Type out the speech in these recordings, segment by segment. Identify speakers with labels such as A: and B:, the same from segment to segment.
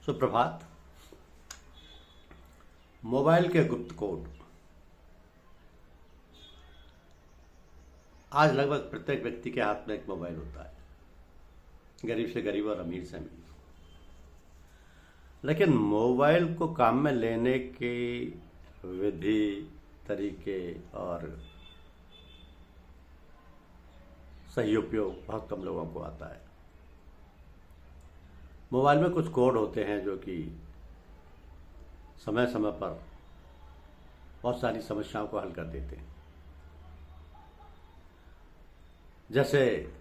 A: सुप्रभात। मोबाइल के गुप्त कोड आज लगभग प्रत्येक व्यक्ति के हाथ में एक मोबाइल होता है, गरीब से गरीब और अमीर से अमीर। लेकिन मोबाइल को काम में लेने की विधि, तरीके और सही उपयोग बहुत कम लोगों को आता है। मोबाइल में कुछ कोड होते हैं जो कि समय समय पर बहुत सारी समस्याओं को हल कर देते हैं। जैसे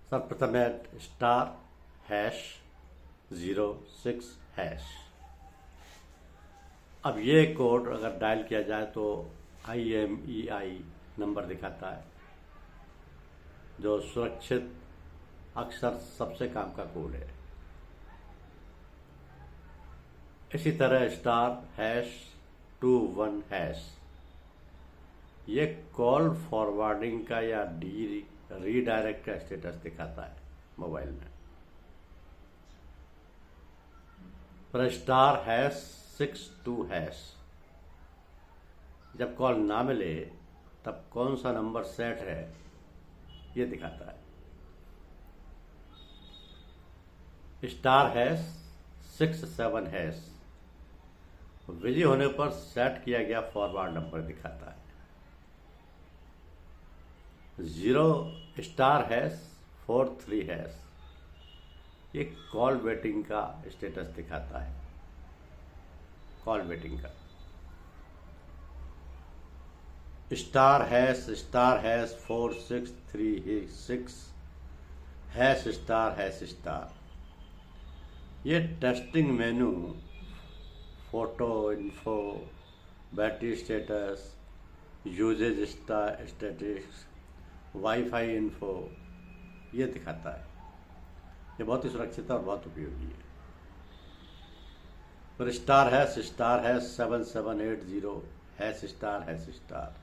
A: सर्वप्रथम है *##06#। अब ये कोड अगर डायल किया जाए तो IMEI नंबर दिखाता है, जो सुरक्षित अक्सर सबसे काम का कोड है। इसी तरह *#21# ये कॉल फॉरवर्डिंग का या रीडायरेक्ट का स्टेटस दिखाता है मोबाइल में। पर *#62# जब कॉल ना मिले तब कौन सा नंबर सेट है ये दिखाता है। *#67# बिजी होने पर सेट किया गया फॉरवर्ड नंबर दिखाता है। 0*#43# ये कॉल वेटिंग का स्टेटस दिखाता है, कॉल वेटिंग का। *#4636# ये testing menu, photo info, battery status, usage statistics, wifi info ये दिखाता है। ये बहुत ही सुरक्षित और बहुत उपयोगी है। फिर *#7780#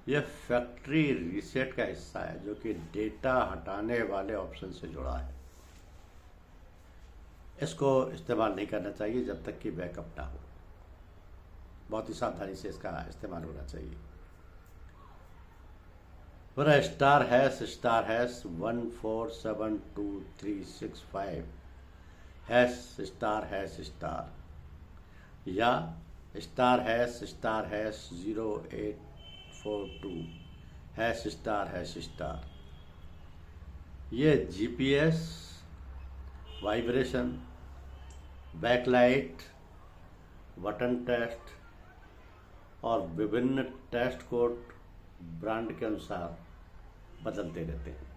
A: ये फैक्ट्री रीसेट का हिस्सा है, जो कि डेटा हटाने वाले ऑप्शन से जुड़ा है। इसको इस्तेमाल नहीं करना चाहिए जब तक कि बैकअप ना हो। बहुत ही सावधानी से इसका इस्तेमाल होना चाहिए। फिर *#14723665# या *#0842# ये GPS, vibration, backlight, button test और विभिन्न टेस्ट कोड ब्रांड के अनुसार बदलते रहते हैं।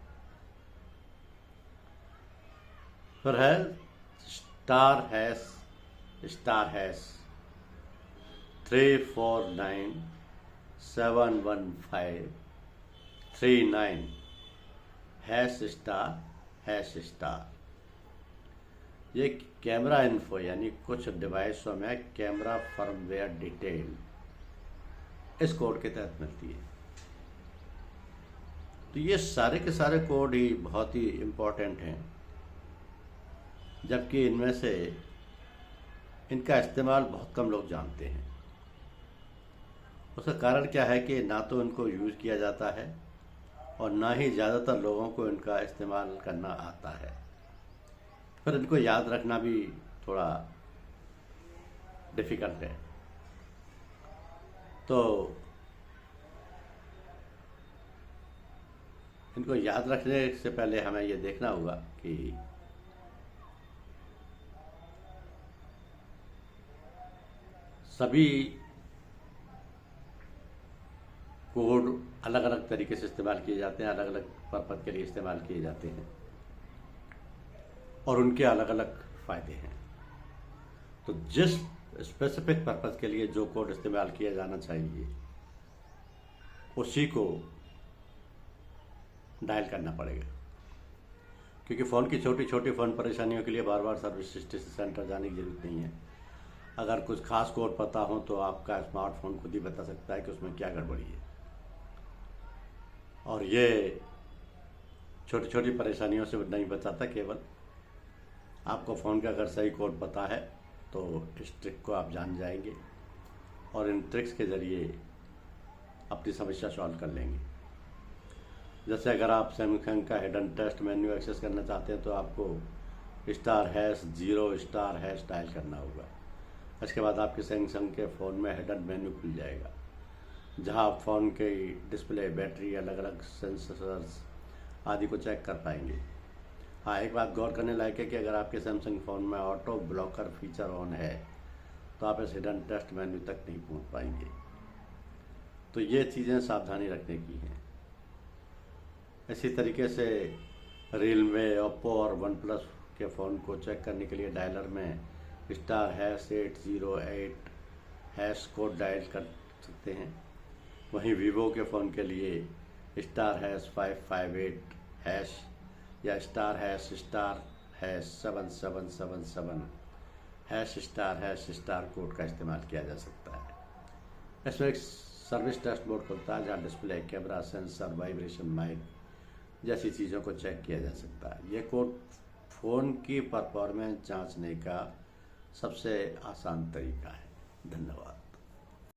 A: फिर है *#3471539###। ये कैमरा इन्फो यानी कुछ डिवाइसों में कैमरा फर्मवेयर डिटेल इस कोड के तहत मिलती है। तो ये सारे के सारे कोड ही बहुत ही इम्पोर्टेंट हैं, जबकि इनमें से इनका इस्तेमाल बहुत कम लोग जानते हैं। उसका कारण क्या है कि ना तो इनको यूज़ किया जाता है और ना ही ज़्यादातर लोगों को इनका इस्तेमाल करना आता है। फिर इनको याद रखना भी थोड़ा डिफ़िकल्ट है। तो इनको याद रखने से पहले हमें ये देखना होगा कि सभी कोड अलग अलग तरीके से इस्तेमाल किए जाते हैं, अलग अलग पर्पज़ के लिए इस्तेमाल किए जाते हैं और उनके अलग अलग फ़ायदे हैं। तो जिस स्पेसिफिक पर्पज़ के लिए जो कोड इस्तेमाल किया जाना चाहिए उसी को डायल करना पड़ेगा, क्योंकि फ़ोन की छोटी छोटी फ़ोन परेशानियों के लिए बार बार सर्विस सेंटर जाने की ज़रूरत नहीं है। अगर कुछ खास कोड पता हो तो आपका स्मार्टफोन खुद ही बता सकता है कि उसमें क्या गड़बड़ी है। और ये छोटी छोटी परेशानियों से नहीं बचाता, केवल आपको फ़ोन का अगर सही कोड पता है तो इस ट्रिक को आप जान जाएंगे और इन ट्रिक्स के ज़रिए अपनी समस्या सॉल्व कर लेंगे। जैसे अगर आप सैमसंग का हिडन टेस्ट मेन्यू एक्सेस करना चाहते हैं तो आपको *0* डायल करना होगा। इसके बाद आपके सैमसंग के फ़ोन में हिडन मेन्यू खुल जाएगा, जहां आप फ़ोन के डिस्प्ले, बैटरी, अलग अलग सेंसर्स आदि को चेक कर पाएंगे। हाँ, एक बात गौर करने लायक है कि अगर आपके सैमसंग फ़ोन में ऑटो ब्लॉकर फीचर ऑन है तो आप इस हिडन टेस्ट मेन्यू तक नहीं पहुंच पाएंगे। तो ये चीज़ें सावधानी रखने की हैं। इसी तरीके से रियलमी, ओप्पो और वन प्लस के फ़ोन को चेक करने के लिए डायलर में *808# कोड डायल कर सकते हैं। वहीं वीवो के फ़ोन के लिए *558# या ***7777# कोड का इस्तेमाल किया जा सकता है। इसमें एक सर्विस टेस्ट मोड खुलता है जहाँ display, camera, sensor, vibration, mic जैसी चीज़ों को चेक किया जा सकता है। यह कोड फ़ोन की परफॉर्मेंस जांचने का सबसे आसान तरीका है। धन्यवाद।